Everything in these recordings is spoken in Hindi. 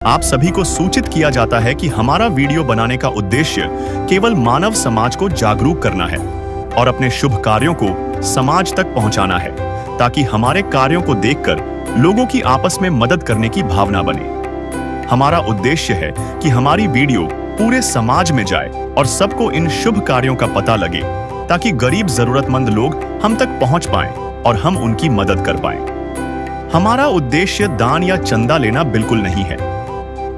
आप सभी को सूचित किया जाता है कि हमारा वीडियो बनाने का उद्देश्य केवल मानव समाज को जागरूक करना है और अपने शुभ कार्यों को समाज तक पहुंचाना है, ताकि हमारे कार्यों को देखकर लोगों की आपस में मदद करने की भावना बने। हमारा उद्देश्य है कि हमारी वीडियो पूरे समाज में जाए और सबको इन शुभ कार्यों का पता लगे, ताकि गरीब जरूरतमंद लोग हम तक पहुंच पाएं और हम उनकी मदद कर पाएं। हमारा उद्देश्य दान या चंदा लेना बिल्कुल नहीं है।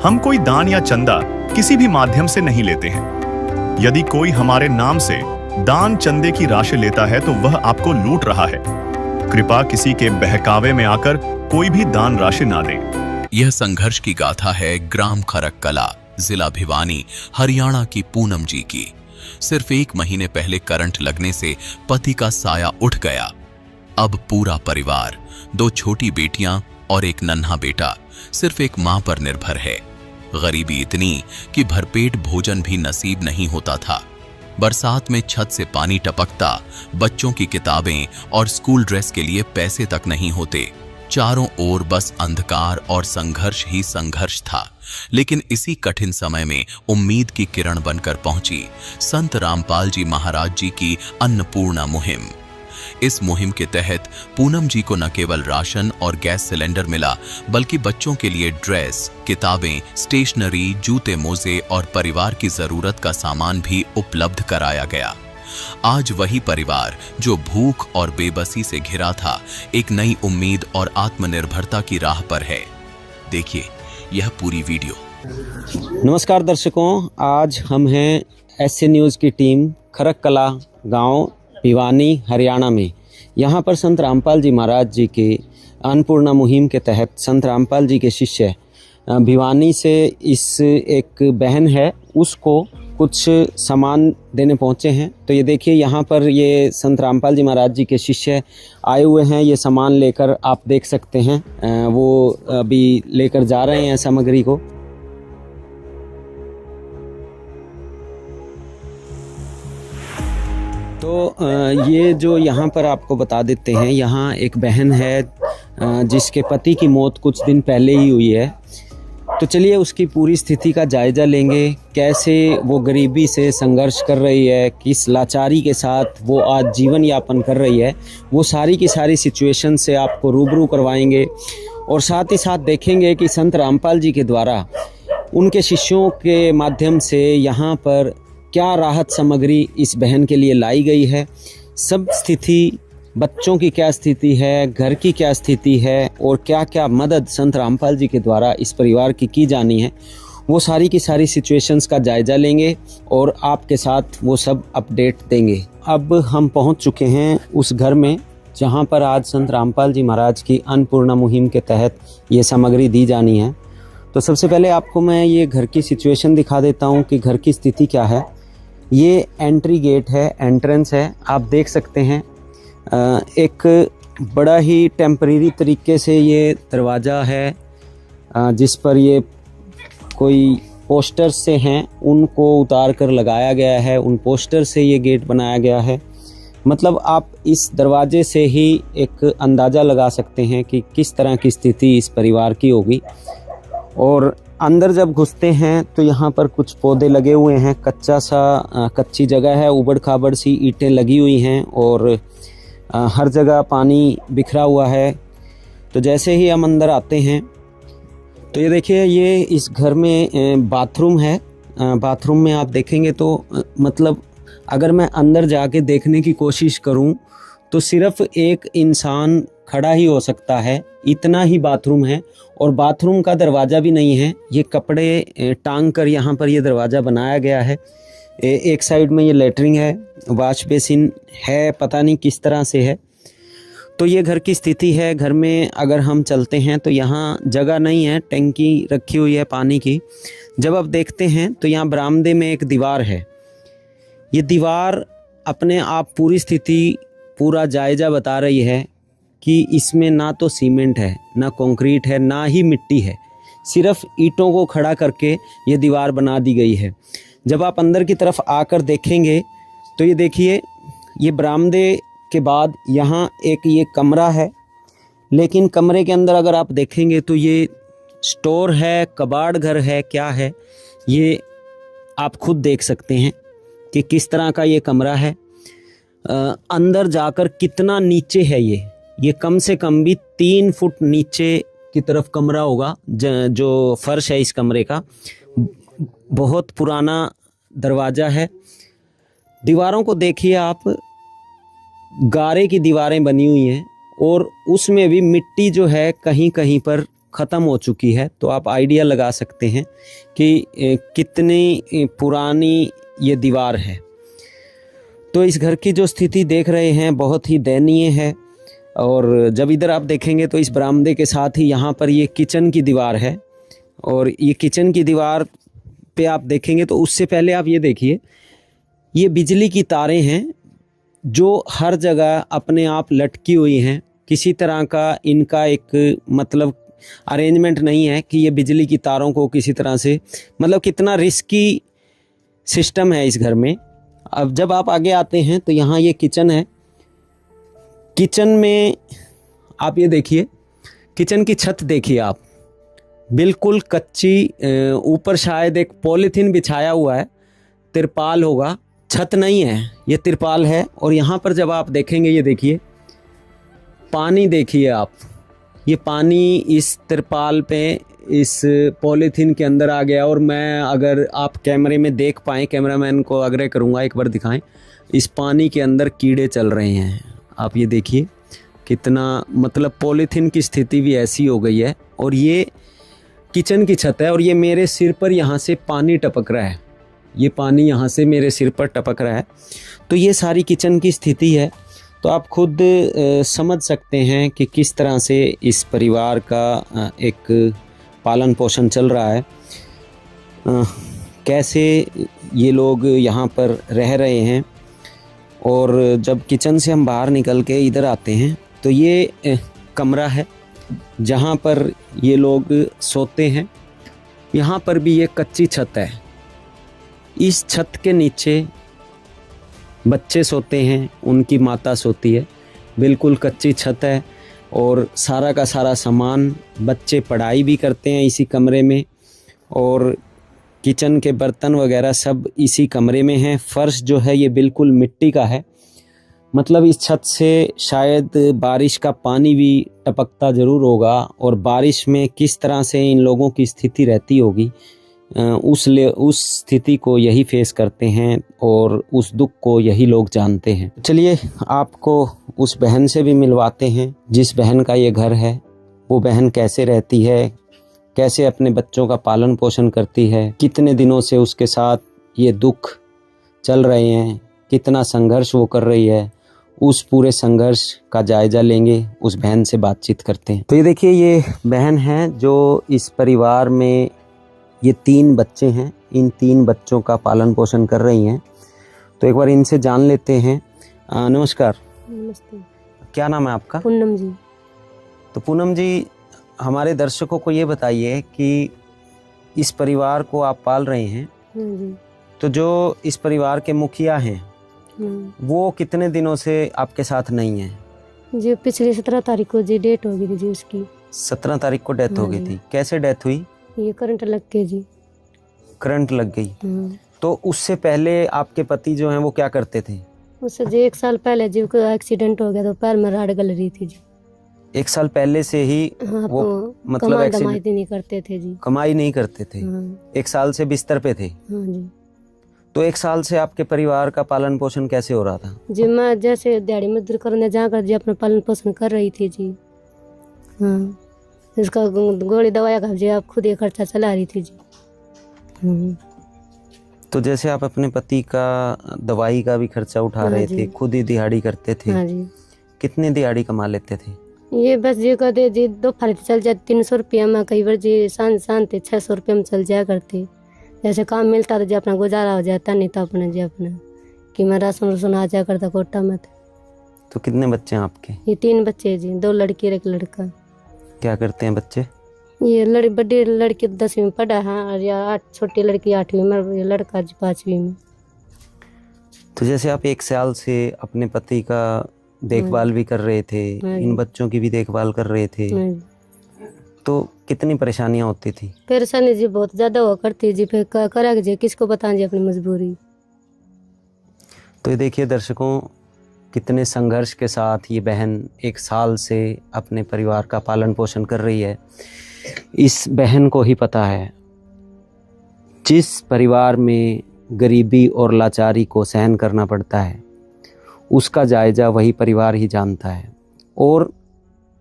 हम कोई दान या चंदा किसी भी माध्यम से नहीं लेते हैं। यदि कोई हमारे नाम से दान चंदे की राशि लेता है तो वह आपको लूट रहा है। कृपया किसी के बहकावे में आकर कोई भी दान राशि ना दें। यह संघर्ष की गाथा है ग्राम खरककला, जिला भिवानी, हरियाणा की पूनम जी की। सिर्फ 1 महीने पहले करंट लगने से पति का साया उठ गया। अब पूरा परिवार, 2 छोटी बेटियां और एक नन्हा बेटा सिर्फ एक मां पर निर्भर है। गरीबी इतनी कि भरपेट भोजन भी नसीब नहीं होता था। बरसात में छत से पानी टपकता, बच्चों की किताबें और स्कूल ड्रेस के लिए पैसे तक नहीं होते। चारों ओर बस अंधकार और संघर्ष ही संघर्ष था। लेकिन इसी कठिन समय में उम्मीद की किरण बनकर पहुंची संत रामपाल जी महाराज जी की अन्नपूर्णा मुहिम। इस मुहिम के तहत पूनम जी को न केवल राशन और गैस सिलेंडर मिला, बल्कि बच्चों के लिए ड्रेस, किताबें, स्टेशनरी, जूते मोजे और परिवार की जरूरत का सामान भी उपलब्ध कराया गया। आज वही परिवार जो भूख और बेबसी से घिरा था, एक नई उम्मीद और आत्मनिर्भरता की राह पर है। देखिए यह पूरी वीडियो। नमस्कार दर्शकों, आज हम हैं एसए न्यूज़ की टीम खरककला गांव भिवानी हरियाणा में। यहाँ पर संत रामपाल जी महाराज जी के अन्नपूर्णा मुहिम के तहत संत रामपाल जी के शिष्य भिवानी से इस एक बहन है, उसको कुछ सामान देने पहुँचे हैं। तो ये देखिए, यहाँ पर ये संत रामपाल जी महाराज जी के शिष्य आए हुए हैं। ये सामान लेकर आप देख सकते हैं, वो अभी लेकर जा रहे हैं सामग्री को। तो ये जो यहाँ पर आपको बता देते हैं, यहाँ एक बहन है जिसके पति की मौत कुछ दिन पहले ही हुई है। तो चलिए उसकी पूरी स्थिति का जायज़ा लेंगे, कैसे वो गरीबी से संघर्ष कर रही है, किस लाचारी के साथ वो आज जीवन यापन कर रही है, वो सारी की सारी सिचुएशन से आपको रूबरू करवाएंगे। और साथ ही साथ देखेंगे कि संत रामपाल जी के द्वारा उनके शिष्यों के माध्यम से यहाँ पर क्या राहत सामग्री इस बहन के लिए लाई गई है। सब स्थिति, बच्चों की क्या स्थिति है, घर की क्या स्थिति है और क्या क्या मदद संत रामपाल जी के द्वारा इस परिवार की जानी है, वो सारी की सारी सिचुएशंस का जायज़ा लेंगे और आपके साथ वो सब अपडेट देंगे। अब हम पहुंच चुके हैं उस घर में जहां पर आज संत रामपाल जी महाराज की अन्नपूर्णा मुहिम के तहत ये सामग्री दी जानी है। तो सबसे पहले आपको मैं ये घर की सिचुएशन दिखा देता हूँ कि घर की स्थिति क्या है। ये एंट्री गेट है, एंट्रेंस है, आप देख सकते हैं। एक बड़ा ही टेम्परेरी तरीके से ये दरवाज़ा है, जिस पर ये कोई पोस्टर्स से हैं उनको उतार कर लगाया गया है। उन पोस्टर से ये गेट बनाया गया है। मतलब आप इस दरवाजे से ही एक अंदाज़ा लगा सकते हैं कि किस तरह की स्थिति इस परिवार की होगी। और अंदर जब घुसते हैं तो यहाँ पर कुछ पौधे लगे हुए हैं, कच्ची जगह है, उबड़ खाबड़ सी ईंटें लगी हुई हैं और हर जगह पानी बिखरा हुआ है। तो जैसे ही हम अंदर आते हैं तो ये देखिए, ये इस घर में बाथरूम है। बाथरूम में आप देखेंगे तो मतलब अगर मैं अंदर जाके देखने की कोशिश करूं तो सिर्फ एक इंसान खड़ा ही हो सकता है, इतना ही बाथरूम है। और बाथरूम का दरवाज़ा भी नहीं है, ये कपड़े टांग कर यहाँ पर ये दरवाज़ा बनाया गया है। एक साइड में ये लेटरिंग है, वॉश बेसिन है, पता नहीं किस तरह से है। तो ये घर की स्थिति है। घर में अगर हम चलते हैं तो यहाँ जगह नहीं है, टंकी रखी हुई है पानी की। जब आप देखते हैं तो यहाँ बरामदे में एक दीवार है। ये दीवार अपने आप पूरी स्थिति, पूरा जायज़ा बता रही है कि इसमें ना तो सीमेंट है, ना कंक्रीट है, ना ही मिट्टी है। सिर्फ ईंटों को खड़ा करके ये दीवार बना दी गई है। जब आप अंदर की तरफ आकर देखेंगे तो ये देखिए, ये बरामदे के बाद यहाँ एक ये कमरा है। लेकिन कमरे के अंदर अगर आप देखेंगे तो ये स्टोर है, कबाड़ घर है, क्या है, ये आप खुद देख सकते हैं कि किस तरह का ये कमरा है। अंदर जाकर कितना नीचे है ये कम से कम भी 3 फुट नीचे की तरफ कमरा होगा। जो फर्श है इस कमरे का, बहुत पुराना दरवाज़ा है। दीवारों को देखिए आप, गारे की दीवारें बनी हुई हैं और उसमें भी मिट्टी जो है कहीं कहीं पर ख़त्म हो चुकी है। तो आप आइडिया लगा सकते हैं कि कितनी पुरानी ये दीवार है। तो इस घर की जो स्थिति देख रहे हैं बहुत ही दयनीय है। और जब इधर आप देखेंगे तो इस बरामदे के साथ ही यहाँ पर ये किचन की दीवार है, और ये किचन की दीवार पे आप देखेंगे तो उससे पहले आप ये देखिए, ये बिजली की तारें हैं जो हर जगह अपने आप लटकी हुई हैं। किसी तरह का इनका एक मतलब अरेंजमेंट नहीं है कि ये बिजली की तारों को किसी तरह से, मतलब कितना रिस्की सिस्टम है इस घर में। अब जब आप आगे आते हैं तो यहाँ ये किचन है। किचन में आप ये देखिए, किचन की छत देखिए आप, बिल्कुल कच्ची, ऊपर शायद एक पॉलीथीन बिछाया हुआ है, तिरपाल होगा, छत नहीं है, ये तिरपाल है। और यहाँ पर जब आप देखेंगे, ये देखिए पानी, देखिए आप, ये पानी इस तिरपाल पे, इस पॉलीथीन के अंदर आ गया। और मैं, अगर आप कैमरे में देख पाएँ, कैमरामैन को आग्रह करूँगा एक बार दिखाएं, इस पानी के अंदर कीड़े चल रहे हैं। आप ये देखिए कितना, मतलब पॉलीथीन की स्थिति भी ऐसी हो गई है। और ये किचन की छत है और ये मेरे सिर पर यहाँ से पानी टपक रहा है, ये पानी यहाँ से मेरे सिर पर टपक रहा है। तो ये सारी किचन की स्थिति है। तो आप खुद समझ सकते हैं कि किस तरह से इस परिवार का एक पालन पोषण चल रहा है, कैसे ये लोग यहाँ पर रह रहे हैं। और जब किचन से हम बाहर निकल के इधर आते हैं तो ये कमरा है जहाँ पर ये लोग सोते हैं। यहाँ पर भी ये कच्ची छत है, इस छत के नीचे बच्चे सोते हैं, उनकी माता सोती है। बिल्कुल कच्ची छत है और सारा का सारा सामान, बच्चे पढ़ाई भी करते हैं इसी कमरे में, और किचन के बर्तन वगैरह सब इसी कमरे में हैं। फर्श जो है ये बिल्कुल मिट्टी का है, मतलब इस छत से शायद बारिश का पानी भी टपकता ज़रूर होगा। और बारिश में किस तरह से इन लोगों की स्थिति रहती होगी, उस स्थिति को यही फेस करते हैं और उस दुख को यही लोग जानते हैं। चलिए आपको उस बहन से भी मिलवाते हैं जिस बहन का ये घर है। वो बहन कैसे रहती है, कैसे अपने बच्चों का पालन पोषण करती है, कितने दिनों से उसके साथ ये दुख चल रहे हैं, कितना संघर्ष वो कर रही है, उस पूरे संघर्ष का जायज़ा लेंगे, उस बहन से बातचीत करते हैं। तो ये देखिए, ये बहन है जो इस परिवार में, ये 3 बच्चे हैं, इन 3 बच्चों का पालन पोषण कर रही हैं। तो एक बार इनसे जान लेते हैं। नमस्कार। नमस्ते। क्या नाम है आपका? पूनम जी। तो पूनम जी, हमारे दर्शकों को ये बताइए कि इस परिवार को आप पाल रहे हैं, जी। तो जो इस परिवार के मुखिया हैं वो कितने दिनों से आपके साथ नहीं है? जी पिछली 17 तारीख को जी डेट हो गई थी जी उसकी। 17 तारीख को डेथ हो गई थी। कैसे डेथ हुई? ये करंट लग के जी। करंट लग गई। तो उससे पहले आपके पति जो हैं वो क्या करते थे? उससे जी 1 साल पहले जी को एक्सीडेंट हो गया, तो पैर में राड गल रही थी जी। 1 साल पहले से ही हाँ, वो मतलब कमाई एक्सीडेंट नहीं करते थे जी। कमाई नहीं करते थे। 1 साल से बिस्तर पे थे। हाँ जी। तो 1 साल से आपके परिवार का पालन पोषण कैसे हो रहा था? जी मैं जैसे दिहाड़ी मजदूर करने जाकर जी अपना पालन पोषण कर रही थी जी। हाँ, इसका गोली दवाई का जी आप खुद ही खर्चा चला रही थी जी। तो जैसे आप अपने पति का दवाई का भी खर्चा उठा रहे थे, खुद ही दिहाड़ी करते थे। हाँ जी। कितने दिहाड़ी कमा लेते थे? ये बस जी कहते जी दोपहर चल जाते 300 रुपया में, कई बार जी शांति 600 रुपया में चल जाया करते। जैसे काम मिलता तो जी अपना गुजारा हो जाता, नहीं तो अपने जी अपना कि मैं राशन आ जाया करता कोटा में। तो कितने बच्चे हैं आपके? ये 3 बच्चे जी, 2 लड़की और 1 लड़का। क्या करते हैं बच्चे? ये बड़ी लड़की 10वीं में पढ़ा है और या छोटी लड़की 8वीं में, ये लड़का जी 5वीं में। तो जैसे आप 1 साल से अपने पति का देखभाल भी कर रहे थे, इन बच्चों की भी देखभाल कर रहे थे, तो कितनी परेशानियां होती थी? परेशानी जी बहुत ज़्यादा हुआ करती जी, फिर करेंगे जी, किसको बताएं जी अपनी मजबूरी। तो ये देखिए दर्शकों, कितने संघर्ष के साथ ये बहन 1 साल से अपने परिवार का पालन पोषण कर रही है। इस बहन को ही पता है, जिस परिवार में गरीबी और लाचारी को सहन करना पड़ता है, उसका जायज़ा वही परिवार ही जानता है। और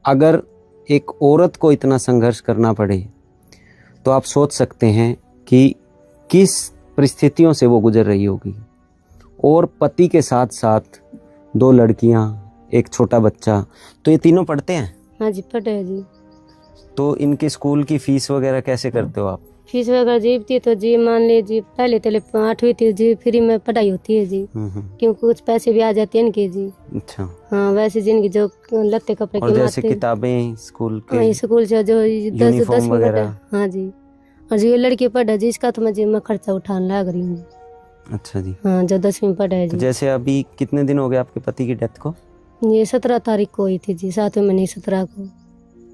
अगर एक औरत को इतना संघर्ष करना पड़े तो आप सोच सकते हैं कि किस परिस्थितियों से वो गुजर रही होगी। और पति के साथ साथ 2 लड़कियां, एक छोटा बच्चा, तो ये तीनों पढ़ते हैं? हाँ जी पढ़े है जी। तो इनके स्कूल की फीस वगैरह कैसे करते हो आप? फीस वगैरह जी थी तो जी मान लीजिए पहले 8वीं थी जी, फ्री में पढ़ाई होती है जी, क्योंकि कुछ पैसे भी आ जाते हैं इनके जी। अच्छा। हाँ वैसे जिनकी जो लत्ते कपड़े और की जैसे माते, किताबें स्कूल हाँ के, स्कूल से जो 10 यूनिफॉर्म 10वीं वगैरह? हाँ जी। और जो ये लड़की पढ़े जी, इसका तो मैं खर्चा उठाने लग रही हूँ। अच्छा जी। हाँ जो 10वीं में पढ़े है तो जी। जैसे अभी कितने दिन हो गए आपके पति की डेथ को? ये 17 तारीख को हुई थी जी, 7वें महीने 17 को।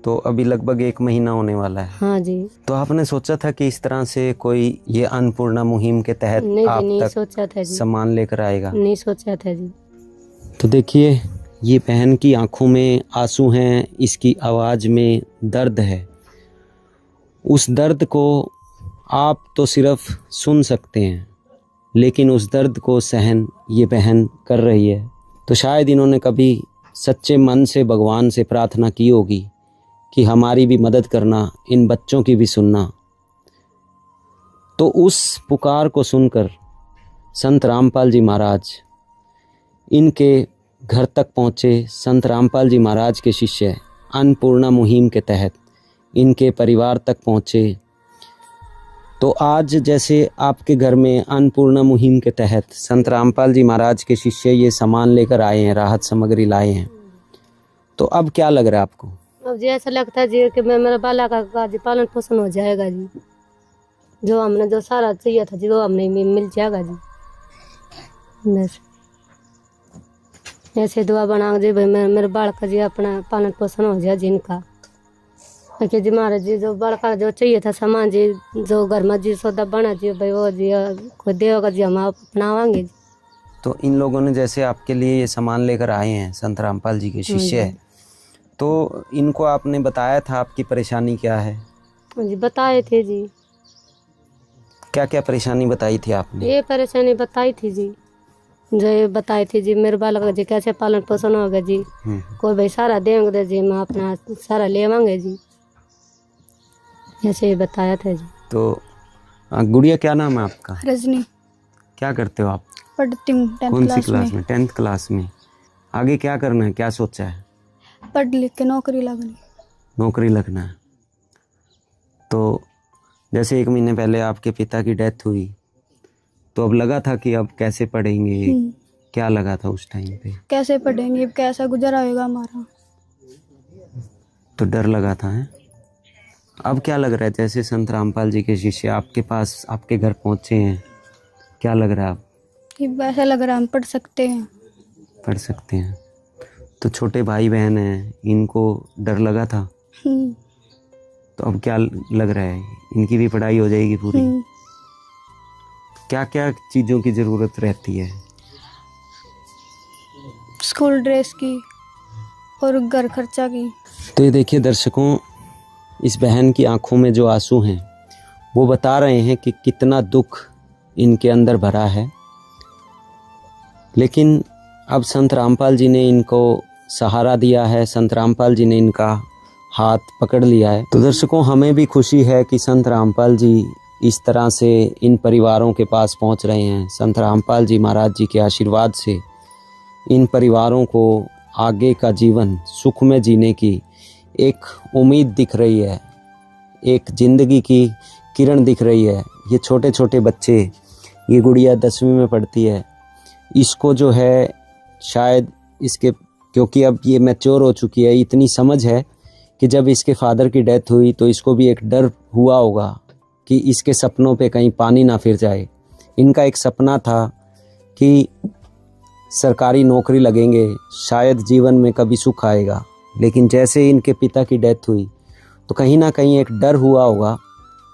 तो अभी लगभग 1 महीना होने वाला है। हाँ जी। तो आपने सोचा था कि इस तरह से कोई ये अन्नपूर्णा मुहिम के तहत नहीं जी, आप नहीं तक सोचा था जी, सामान लेकर आएगा? नहीं सोचा था जी। तो देखिए, ये बहन की आंखों में आंसू हैं, इसकी आवाज़ में दर्द है। उस दर्द को आप तो सिर्फ सुन सकते हैं, लेकिन उस दर्द को सहन ये बहन कर रही है। तो शायद इन्होंने कभी सच्चे मन से भगवान से प्रार्थना की होगी कि हमारी भी मदद करना, इन बच्चों की भी सुनना। तो उस पुकार को सुनकर संत रामपाल जी महाराज इनके घर तक पहुँचे। संत रामपाल जी महाराज के शिष्य अन्नपूर्णा मुहिम के तहत इनके परिवार तक पहुँचे। तो आज जैसे आपके घर में अन्नपूर्णा मुहिम के तहत संत रामपाल जी महाराज के शिष्य ये सामान लेकर आए हैं, राहत सामग्री लाए हैं, तो अब क्या लग रहा है आपको? अब जी ऐसा लगता है जी कि मेरा बाला का जी पालन पोषण हो जाएगा जी, जो हमने जो सारा चाहिए था जी वो हमने मिल जाएगा जी। बस ऐसे दुआ बना जी भाई मेरे बाल का जी अपना पालन पोषण हो जाए जिनका, कि जी महाराज जी जो बाल का जो चाहिए था सामान जी, जो घर में जी सौदा बना जी भाई वो जी खुद देगा जी, हम अपनावांगे जी। तो इन लोगों ने जैसे आपके लिए ये सामान लेकर आए हैं, संत रामपाल जी के शिष्य है, तो इनको आपने बताया था आपकी परेशानी क्या है? जी बताए थे जी। क्या क्या परेशानी बताई थी आपने? ये परेशानी बताई थी जी, जो ये बताई थी जी मेरे बालक का जी कैसे पालन पोषण होगा जी, कोई भाई सारा देंगे जी, मैं अपना सारा ले आवांगे जी, ऐसे ही बताया था जी। तो गुड़िया, क्या नाम है आपका? रजनी। क्या करते हो आप? पढ़ती हूँ 10th कौन सी क्लास क्लास में। में? 10th क्लास में। आगे क्या करना है, क्या सोचा है? पढ़ लिख के नौकरी लगनी। नौकरी लगना है। तो जैसे 1 महीने पहले आपके पिता की डेथ हुई, तो अब लगा था कि अब कैसे पढ़ेंगे? क्या लगा था उस टाइम पे? कैसे पढ़ेंगे, कैसा गुजारा होगा हमारा? तो डर लगा था है? अब क्या लग रहा है, जैसे संत रामपाल जी के शिष्य आपके पास, आपके घर पहुँचे हैं, क्या लग रहा है अब? कि वैसा लग रहा है हम पढ़ सकते हैं। पढ़ सकते हैं। तो छोटे भाई बहन हैं, इनको डर लगा था, तो अब क्या लग रहा है, इनकी भी पढ़ाई हो जाएगी पूरी? क्या क्या चीज़ों की ज़रूरत रहती है? स्कूल ड्रेस की और घर खर्चा की। तो ये देखिए दर्शकों, इस बहन की आंखों में जो आंसू हैं वो बता रहे हैं कि कितना दुख इनके अंदर भरा है। लेकिन अब संत रामपाल जी ने इनको सहारा दिया है, संत रामपाल जी ने इनका हाथ पकड़ लिया है। तो दर्शकों, हमें भी खुशी है कि संत रामपाल जी इस तरह से इन परिवारों के पास पहुंच रहे हैं। संत रामपाल जी महाराज जी के आशीर्वाद से इन परिवारों को आगे का जीवन सुख में जीने की एक उम्मीद दिख रही है, एक ज़िंदगी की किरण दिख रही है। ये छोटे छोटे बच्चे, ये गुड़िया 10वीं में पढ़ती है, इसको जो है शायद इसके, क्योंकि अब ये मैच्योर हो चुकी है, इतनी समझ है कि जब इसके फादर की डेथ हुई तो इसको भी एक डर हुआ होगा कि इसके सपनों पे कहीं पानी ना फिर जाए। इनका एक सपना था कि सरकारी नौकरी लगेंगे, शायद जीवन में कभी सुख आएगा। लेकिन जैसे इनके पिता की डेथ हुई तो कहीं ना कहीं एक डर हुआ होगा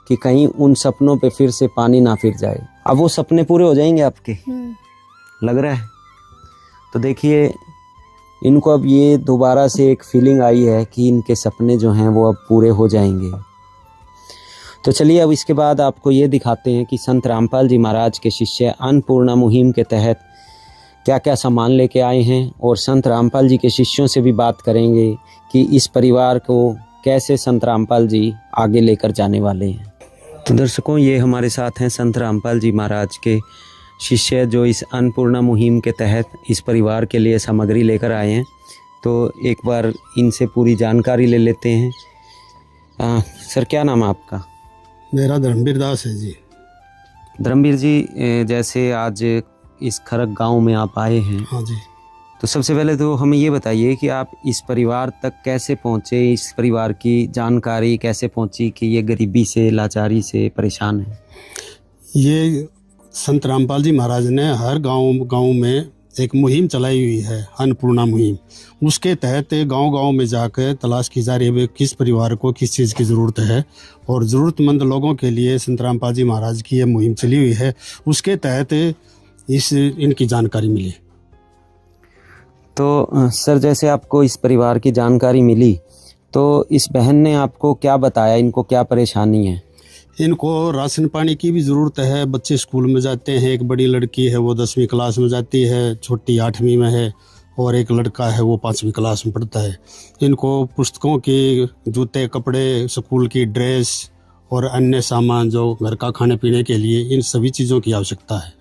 कि कहीं उन सपनों पे फिर से पानी ना फिर जाए। अब वो सपने पूरे हो जाएंगे आपके, लग रहा है? तो देखिए, इनको अब ये दोबारा से एक फीलिंग आई है कि इनके सपने जो हैं वो अब पूरे हो जाएंगे। तो चलिए अब इसके बाद आपको ये दिखाते हैं कि संत रामपाल जी महाराज के शिष्य अन्नपूर्णा मुहिम के तहत क्या क्या सामान लेके आए हैं, और संत रामपाल जी के शिष्यों से भी बात करेंगे कि इस परिवार को कैसे संत रामपाल जी आगे लेकर जाने वाले हैं। तो दर्शकों, ये हमारे साथ हैं संत रामपाल जी महाराज के शिष्य जो इस अन्नपूर्णा मुहिम के तहत इस परिवार के लिए सामग्री लेकर आए हैं। तो एक बार इनसे पूरी जानकारी ले लेते हैं। सर, क्या नाम है आपका? मेरा धर्मवीर दास है जी। धर्मवीर जी, जैसे आज इस खरक गांव में आप आए हैं, हाँ जी। तो सबसे पहले तो हमें ये बताइए कि आप इस परिवार तक कैसे पहुँचे, इस परिवार की जानकारी कैसे पहुँची कि ये गरीबी से, लाचारी से परेशान है। ये संत रामपाल जी महाराज ने हर गांव में एक मुहिम चलाई हुई है, अन्नपूर्णा मुहिम। उसके तहत गांव में जाकर तलाश की जा रही है किस परिवार को किस चीज़ की ज़रूरत है, और ज़रूरतमंद लोगों के लिए संत रामपाल जी महाराज की ये मुहिम चली हुई है। उसके तहत इनकी जानकारी मिली। तो सर, जैसे आपको इस परिवार की जानकारी मिली, तो इस बहन ने आपको क्या बताया, इनको क्या परेशानी है? इनको राशन पानी की भी ज़रूरत है। बच्चे स्कूल में जाते हैं, एक बड़ी लड़की है वो 10वीं क्लास में जाती है, छोटी 8वीं में है, और एक लड़का है वो 5वीं क्लास में पढ़ता है। इनको पुस्तकों की, जूते कपड़े, स्कूल की ड्रेस और अन्य सामान जो घर का खाने पीने के लिए, इन सभी चीज़ों की आवश्यकता है।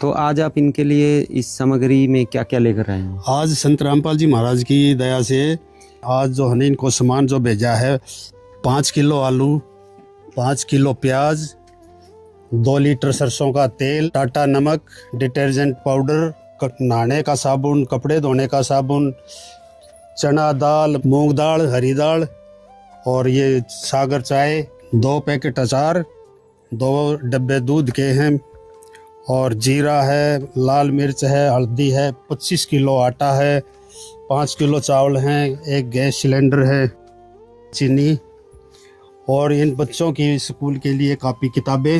तो आज आप इनके लिए इस सामग्री में क्या क्या लेकर आए हैं? आज संत रामपाल जी महाराज की दया से आज जो हमने इनको सामान जो भेजा है, 5 किलो आलू, 5 किलो प्याज, 2 लीटर सरसों का तेल, टाटा नमक, डिटर्जेंट पाउडर, नहाने का साबुन, कपड़े धोने का साबुन, चना दाल, मूंग दाल, हरी दाल, और ये सागर चाय, 2 पैकेट अचार, 2 डब्बे दूध के हैं, और जीरा है, लाल मिर्च है, हल्दी है, 25 किलो आटा है, 5 किलो चावल हैं, 1 गैस सिलेंडर है, चीनी, और इन बच्चों की स्कूल के लिए कापी किताबें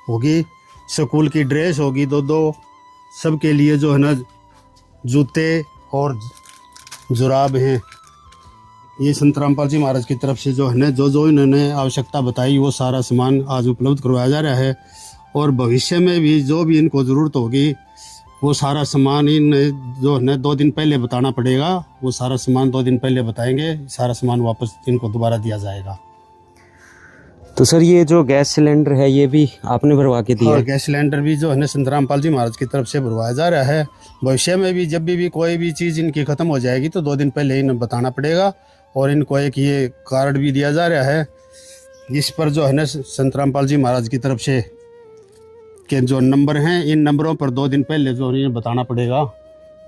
होगी, स्कूल की ड्रेस होगी 2-2, सबके लिए जो है ना जूते और जुराब हैं। ये संत रामपाल जी महाराज की तरफ से जो है ना जो इन्होंने आवश्यकता बताई वो सारा सामान आज उपलब्ध करवाया जा रहा है, और भविष्य में भी जो भी इनको ज़रूरत होगी वो सारा सामान इन जो है ना 2 दिन पहले बताना पड़ेगा। वो सारा सामान 2 दिन पहले बताएंगे, सारा सामान वापस इनको दोबारा दिया जाएगा। तो सर, ये जो गैस सिलेंडर है ये भी आपने भरवा के दिया? और गैस सिलेंडर भी जो है ना संत रामपाल जी महाराज की तरफ से भरवाया जा रहा है। भविष्य में भी जब भी कोई भी चीज़ इनकी ख़त्म हो जाएगी तो 2 दिन पहले इन्हें बताना पड़ेगा, और इनको एक ये कार्ड भी दिया जा रहा है, जिस पर जो है ना संत रामपाल जी महाराज की तरफ से के जो नंबर हैं, इन नंबरों पर 2 दिन पहले जो इन्हें बताना पड़ेगा।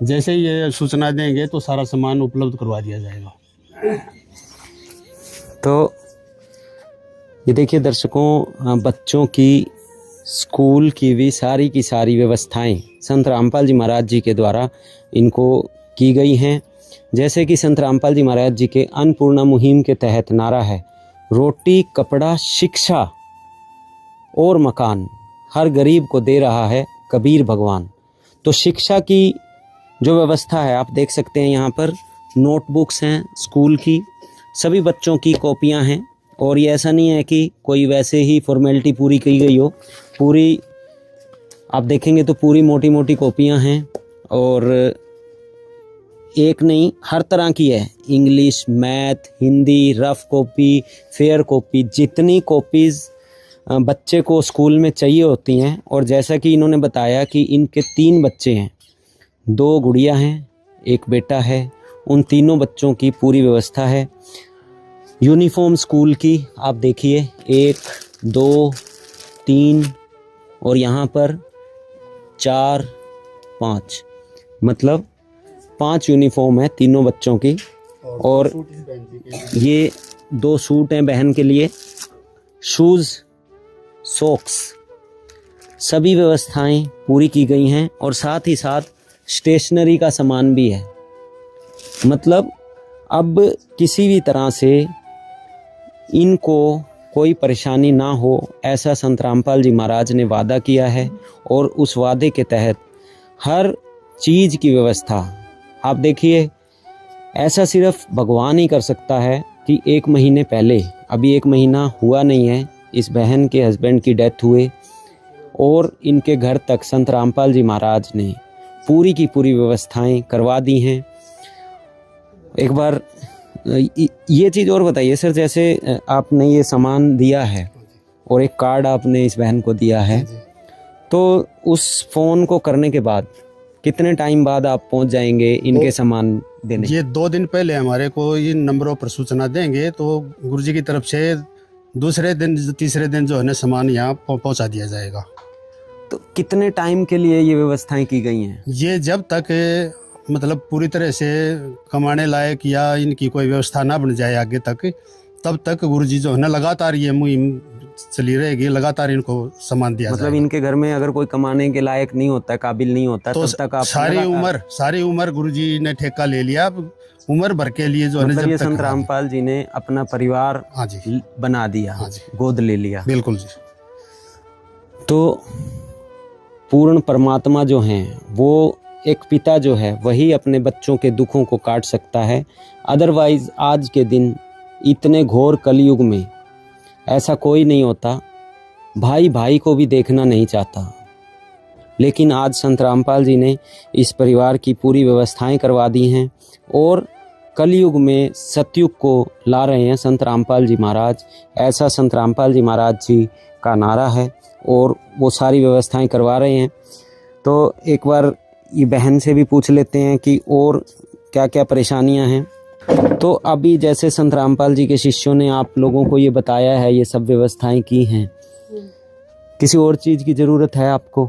जैसे ही ये सूचना देंगे तो सारा सामान उपलब्ध करवा दिया जाएगा। तो ये देखिए दर्शकों, बच्चों की स्कूल की भी सारी की सारी व्यवस्थाएं संत रामपाल जी महाराज जी के द्वारा इनको की गई हैं। जैसे कि संत रामपाल जी महाराज जी के अन्नपूर्णा मुहिम के तहत नारा है, रोटी, कपड़ा, शिक्षा और मकान हर गरीब को दे रहा है कबीर भगवान। तो शिक्षा की जो व्यवस्था है आप देख सकते हैं, यहाँ पर नोटबुक्स हैं स्कूल की, सभी बच्चों की कॉपियाँ हैं, और ये ऐसा नहीं है कि कोई वैसे ही फॉर्मेलिटी पूरी की गई हो, पूरी आप देखेंगे तो पूरी मोटी मोटी कॉपियाँ हैं, और एक नहीं हर तरह की है, English, math, Hindi, rough copy, fair copy, जितनी कॉपीज़ बच्चे को स्कूल में चाहिए होती हैं। और जैसा कि इन्होंने बताया कि इनके 3 बच्चे हैं, 2 गुड़िया हैं, 1 बेटा है, उन तीनों बच्चों की पूरी व्यवस्था है। यूनिफॉर्म स्कूल की आप देखिए 1, 2, 3 और यहाँ पर 4, 5, मतलब 5 यूनिफॉर्म है तीनों बच्चों की। और ये 2 सूट हैं बहन के लिए, शूज़, सॉक्स, सभी व्यवस्थाएं पूरी की गई हैं। और साथ ही साथ स्टेशनरी का सामान भी है। मतलब अब किसी भी तरह से इनको कोई परेशानी ना हो, ऐसा संत रामपाल जी महाराज ने वादा किया है। और उस वादे के तहत हर चीज़ की व्यवस्था, आप देखिए, ऐसा सिर्फ भगवान ही कर सकता है कि 1 महीने पहले, अभी 1 महीना हुआ नहीं है, इस बहन के हस्बैंड की डेथ हुए और इनके घर तक संत रामपाल जी महाराज ने पूरी की पूरी व्यवस्थाएं करवा दी हैं। एक बार ये चीज़ और बताइए सर, जैसे आपने ये सामान दिया है और एक कार्ड आपने इस बहन को दिया है, तो उस फ़ोन को करने के बाद कितने टाइम बाद आप पहुंच जाएंगे इनके सामान देने? ये 2 दिन पहले हमारे को इन नंबरों पर सूचना देंगे तो गुरुजी की तरफ से दूसरे दिन तीसरे दिन जो है ना सामान यहाँ पहुँचा दिया जाएगा। तो कितने टाइम के लिए ये व्यवस्थाएं की गई हैं? ये जब तक मतलब पूरी तरह से कमाने लायक या इनकी कोई व्यवस्था ना बन जाए आगे तक, तब तक गुरुजी जो है ना लगातार ये मुहिम चली रहेगी, लगातार इनको सामान दिया मतलब जाएगा। इनके घर में अगर कोई कमाने के लायक नहीं होता, काबिल नहीं होता, तो तब तक आप सारी उम्र गुरुजी ने ठेका ले लिया, उम्र भर के लिए जो है ना मतलब जब ये तक संत रामपाल जी ने अपना परिवार हाँ जी बना दिया, हाँ जी गोद ले लिया। बिल्कुल जी। तो पूर्ण परमात्मा जो हैं, वो एक पिता जो है वही अपने बच्चों के दुखों को काट सकता है। अदरवाइज आज के दिन इतने घोर कलयुग में ऐसा कोई नहीं होता, भाई भाई को भी देखना नहीं चाहता। लेकिन आज संत रामपाल जी ने इस परिवार की पूरी व्यवस्थाएं करवा दी हैं और कलयुग में सतयुग को ला रहे हैं संत रामपाल जी महाराज। ऐसा संत रामपाल जी महाराज जी का नारा है और वो सारी व्यवस्थाएं करवा रहे हैं। तो एक बार ये बहन से भी पूछ लेते हैं कि और क्या क्या परेशानियां हैं। तो अभी जैसे संत रामपाल जी के शिष्यों ने आप लोगों को ये बताया है, ये सब व्यवस्थाएं की हैं, किसी और चीज़ की ज़रूरत है आपको?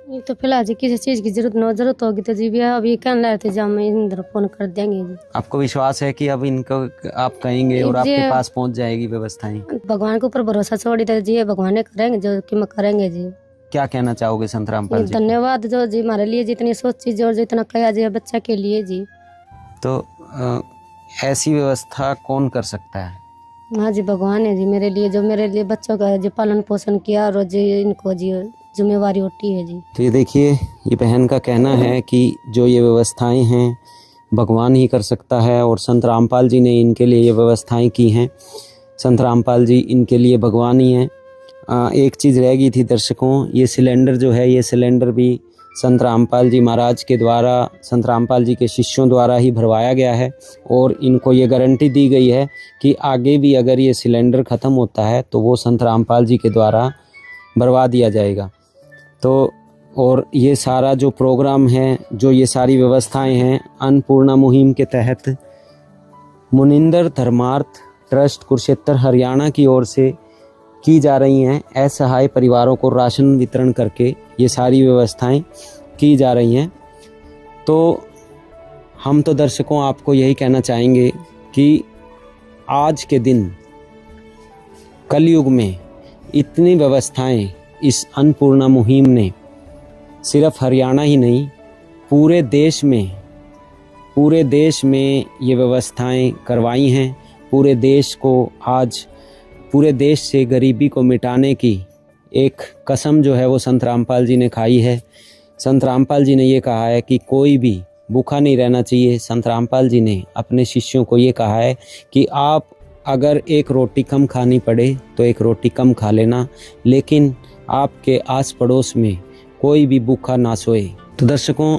ये तो फिलहाल जी किसी चीज़ की जरूरत होगी तो जी भैया अभी कहने लगे थे, जब हम इधर फोन कर देंगे जी। आपको विश्वास है कि अब इनको आप कहेंगे और आपके पास पहुंच जाएगी व्यवस्थाएं? भगवान के ऊपर भरोसा छोड़ी दे जी, भगवान करेंगे जो कि मैं करेंगे जी। क्या कहना चाहोगे संत रामपाल जी? धन्यवाद जो जी हमारे लिए जितनी सोची जी और जितना कहा जी बच्चा के लिए जी। तो ऐसी व्यवस्था कौन कर सकता है? हाँ जी भगवान है जी मेरे लिए, जो मेरे लिए बच्चों का जो पालन पोषण किया और जी इनको जी जिम्मेवारी उठी है जी। तो ये देखिए, ये बहन का कहना है कि जो ये व्यवस्थाएं हैं भगवान ही कर सकता है और संत रामपाल जी ने इनके लिए ये व्यवस्थाएं की हैं। संत रामपाल जी इनके लिए भगवान ही हैं। एक चीज़ रह गई थी दर्शकों, ये सिलेंडर जो है, ये सिलेंडर भी संत रामपाल जी महाराज के द्वारा, संत रामपाल जी के शिष्यों द्वारा ही भरवाया गया है और इनको ये गारंटी दी गई है कि आगे भी अगर ये सिलेंडर ख़त्म होता है तो वो संत रामपाल जी के द्वारा भरवा दिया जाएगा। तो और ये सारा जो प्रोग्राम है, जो ये सारी व्यवस्थाएं हैं, अन्नपूर्णा मुहिम के तहत मुनिंदर धर्मार्थ ट्रस्ट कुरुक्षेत्र हरियाणा की ओर से की जा रही हैं। असहाय परिवारों को राशन वितरण करके ये सारी व्यवस्थाएं की जा रही हैं। तो हम तो दर्शकों आपको यही कहना चाहेंगे कि आज के दिन कलयुग में इतनी व्यवस्थाएं इस अन्नपूर्णा मुहिम ने सिर्फ हरियाणा ही नहीं, पूरे देश में ये व्यवस्थाएं करवाई हैं। पूरे देश को आज, पूरे देश से गरीबी को मिटाने की एक कसम जो है वो संत रामपाल जी ने खाई है। संत रामपाल जी ने ये कहा है कि कोई भी भूखा नहीं रहना चाहिए। संत रामपाल जी ने अपने शिष्यों को ये कहा है कि आप अगर एक रोटी कम खानी पड़े तो एक रोटी कम खा लेना, लेकिन आपके आस पड़ोस में कोई भी भूखा ना सोए। तो दर्शकों,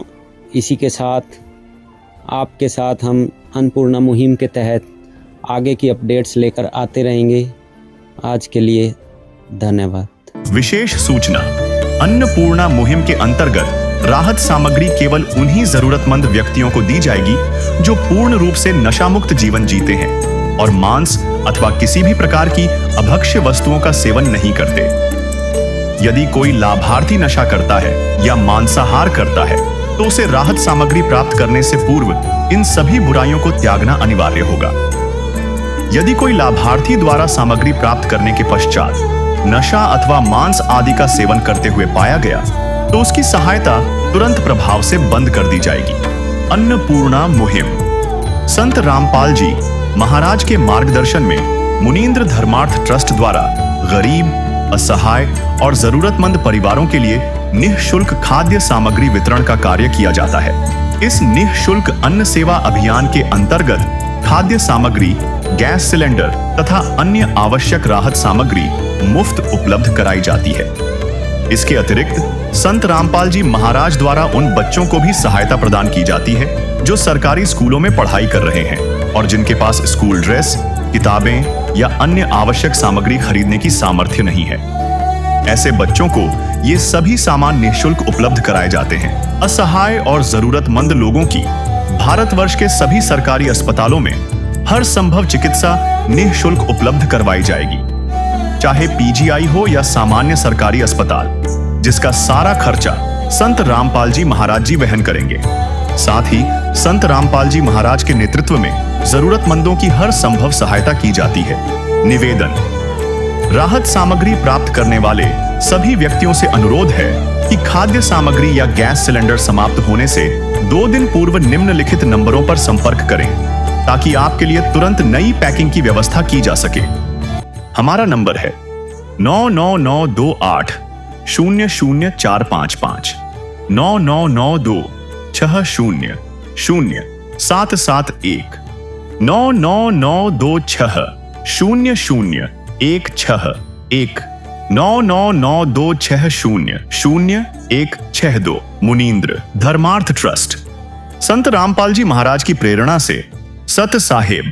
इसी के साथ आपके साथ हम अन्नपूर्णा मुहिम के तहत आगे की अपडेट्स लेकर आते रहेंगे। आज के लिए धन्यवाद। विशेष सूचना, अन्नपूर्णा मुहिम के अंतर्गत राहत सामग्री केवल उन्हीं जरूरतमंद व्यक्तियों को दी जाएगी जो पूर्ण रूप से नशा मुक्त जीवन जीते हैं और मांस अथवा किसी भी प्रकार की अभक्ष्य वस्तुओं का सेवन नहीं करते। यदि कोई लाभार्थी नशा करता है या मांसाहार करता है तो उसे राहत सामग्री प्राप्त करने से पूर्व इन सभी बुराइयों को त्यागना अनिवार्य होगा। यदि कोई लाभार्थी द्वारा सामग्री प्राप्त करने के पश्चात नशा अथवा मांस आदि का सेवन करते हुए पाया गया तो उसकी सहायता तुरंत प्रभाव से बंद कर दी जाएगी। अन्नपूर्णा मुहिम संत रामपाल जी महाराज के मार्गदर्शन में मुनींद्र धर्मार्थ ट्रस्ट द्वारा गरीब, असहाय और जरूरतमंद परिवारों के लिए निःशुल्क खाद्य सामग्री वितरण का कार्य किया जाता है। इस निःशुल्क अन्न सेवा अभियान के अंतर्गत खाद्य सामग्री, गैस सिलेंडर तथा अन्य आवश्यक राहत सामग्री मुफ्त उपलब्ध कराई जाती है। इसके अतिरिक्त संत रामपाल जी महाराज द्वारा उन बच्चों को भी सहायता प्रदान की जाती है जो सरकारी स्कूलों में पढ़ाई कर रहे हैं और जिनके पास स्कूल ड्रेस, किताबें या अन्य आवश्यक सामग्री खरीदने की सामर्थ्य नहीं है। ऐसे बच्चों को ये सभी सामान निःशुल्क उपलब्ध कराए जाते हैं। असहाय और जरूरतमंद लोगों की भारतवर्ष के सभी सरकारी अस्पतालों में हर संभव चिकित्सा निःशुल्क उपलब्ध करवाई जाएगी, चाहे पीजीआई हो या सामान्य सरकारी अस्पताल, जिसका सारा खर्चा संत रामपाल जी महाराज जी वहन करेंगे। साथ ही संत रामपाल जी महाराज के नेतृत्व में जरूरतमंदों की हर संभव सहायता की जाती है। निवेदन: राहत सामग्री प्राप्त करने वाले सभी व्यक्तियों से अनुरोध है कि खाद्य सामग्री या गैस सिलेंडर समाप्त होने से 2 दिन पूर्व निम्नलिखित नंबरों पर संपर्क करें ताकि आपके लिए तुरंत नई पैकिंग की व्यवस्था की जा सके। हमारा नंबर है 9992 004555 9992 600 771 99926 0016 99926000162। मुनींद्र धर्मार्थ ट्रस्ट। संत रामपाल जी महाराज की प्रेरणा से सत साहिब